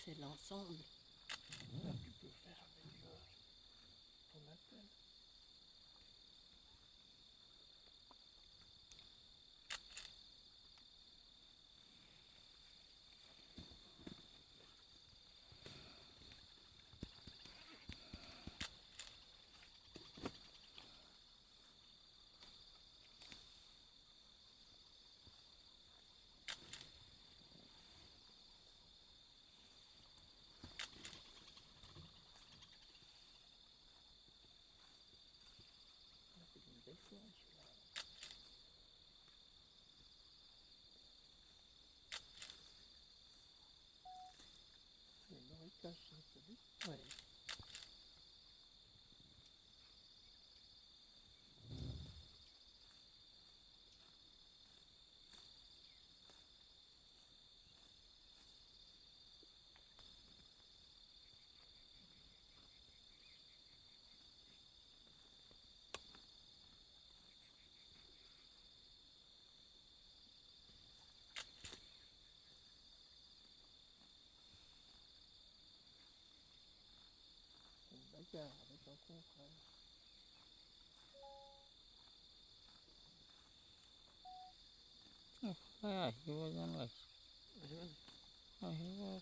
fait l'ensemble. Tu peux faire avec ton appel. Ouais. Une bagarre avec un confrère. Ah, he wasn't like. Oh, he was.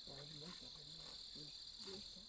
Heureusement qu'il y avait deux temps.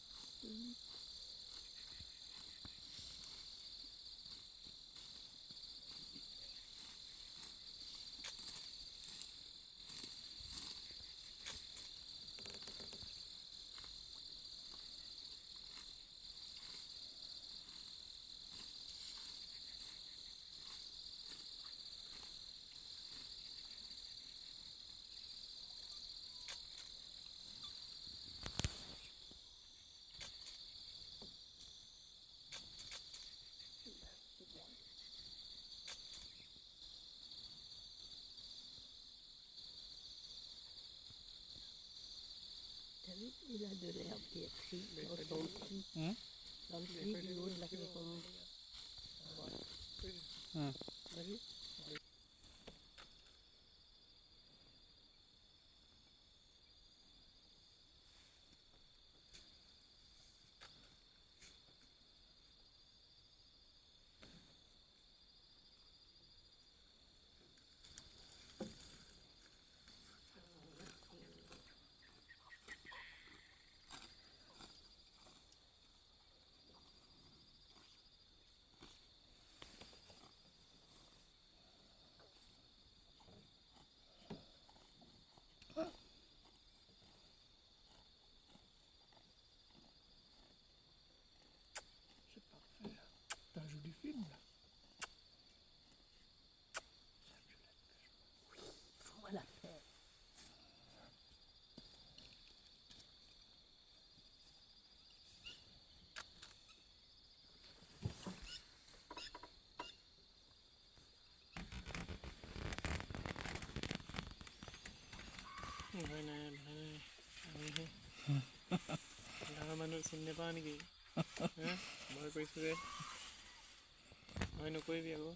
T'as vu, il a de l'herbe qui est pris dans son pli. Dans le pli du haut de la colombe. T'as vu? C'est parfait. T'as un joli film là. Faut la faire. মানুহ চিনি নাপাওঁ নেকি মই কৈছোঁ যে মই নকৰিবি আকৌ